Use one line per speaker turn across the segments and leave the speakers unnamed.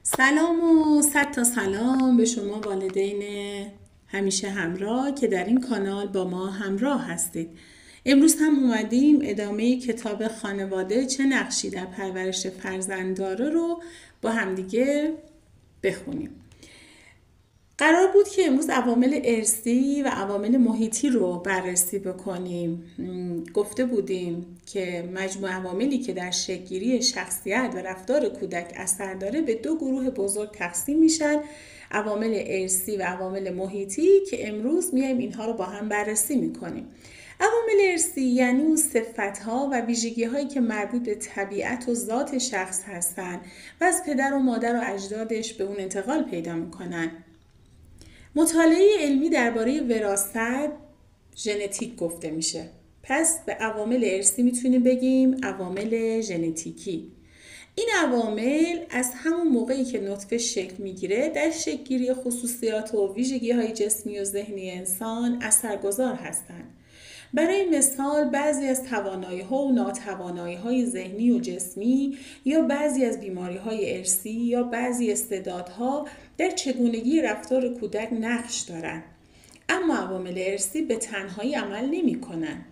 سلام و صد تا سلام به شما والدین همیشه همراه که در این کانال با ما همراه هستید. امروز هم اومدیم ادامه کتاب خانواده چه نقشی در پرورش فرزند داره رو با همدیگه بخونیم. قرار بود که امروز عوامل ارثی و عوامل محیطی رو بررسی بکنیم. گفته بودیم که مجموع عواملی که در شکل‌گیری شخصیت و رفتار کودک اثر داره به دو گروه بزرگ تقسیم میشن، عوامل ارثی و عوامل محیطی، که امروز میایم اینها رو با هم بررسی میکنیم. عوامل ارثی یعنی اون صفت‌ها و ویژگی‌هایی که مربوط به طبیعت و ذات شخص هستن و از پدر و مادر و اجدادش به اون انتقال پیدا میکنن. مطالعه علمی درباره وراثت ژنتیک گفته میشه. پس به عوامل ارثی میتونیم بگیم عوامل ژنتیکی. این عوامل از همون موقعی که نطفه شکل میگیره در شکل‌گیری خصوصیات و ویژگی‌های جسمی و ذهنی انسان اثرگذار هستند. برای مثال بعضی از توانایی‌ها و ناتوانایی‌های ذهنی و جسمی یا بعضی از بیماری‌های ارثی یا بعضی استعدادها در چگونگی رفتار کودک نقش دارند. اما عوامل ارثی به تنهایی عمل نمی‌کنند.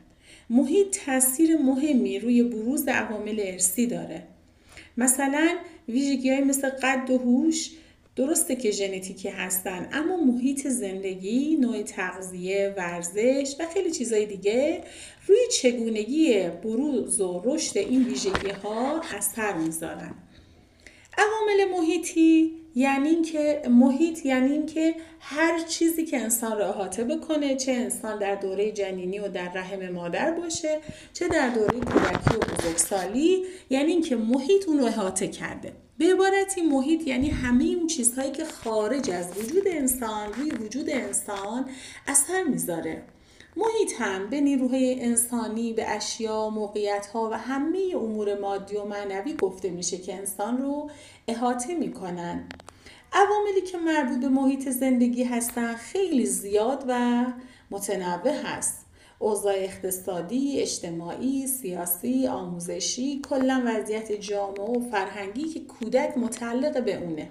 محیط تأثیر مهمی روی بروز عوامل ارثی داره. مثلا ویژگی‌های مثل قد و هوش درسته که ژنتیکی هستن، اما محیط زندگی، نوع تغذیه، ورزش و خیلی چیزای دیگه روی چگونگی بروز و رشد این ویژگی‌ها اثر میذارن. عوامل محیطی یعنی اینکه هر چیزی که انسان را احاطه بکنه، چه انسان در دوره جنینی و در رحم مادر باشه، چه در دوره کودکی و بزرگسالی، یعنی اینکه محیط اون رو احاطه کرده. به عبارتی محیط یعنی همه اون چیزهایی که خارج از وجود انسان روی وجود انسان اثر میذاره. محیط هم به نیروهای انسانی، به اشیا، موقعیت‌ها و همه امور مادی و معنوی گفته میشه که انسان رو احاطه میکنن. عواملی که مربوط به محیط زندگی هستن خیلی زیاد و متنوع هست. اوضاع اقتصادی، اجتماعی، سیاسی، آموزشی، کلا وضعیت جامعه و فرهنگی که کودک متعلق به اونه.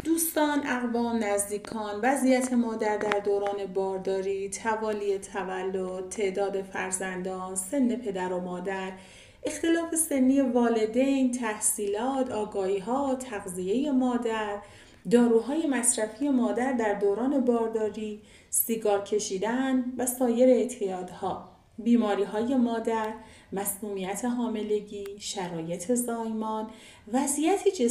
دوستان، اقوام، نزدیکان، وضعیت مادر در دوران بارداری، توالی تولد، تعداد فرزندان، سن پدر و مادر، اختلاف سنی والدین، تحصیلات، آگاهی‌ها، تغذیه مادر، داروهای مصرفی مادر در دوران بارداری، سیگار کشیدن و سایر اعتیادها، بیماری‌های مادر، مسمومیت حاملگی، شرایط زایمان، وضعیت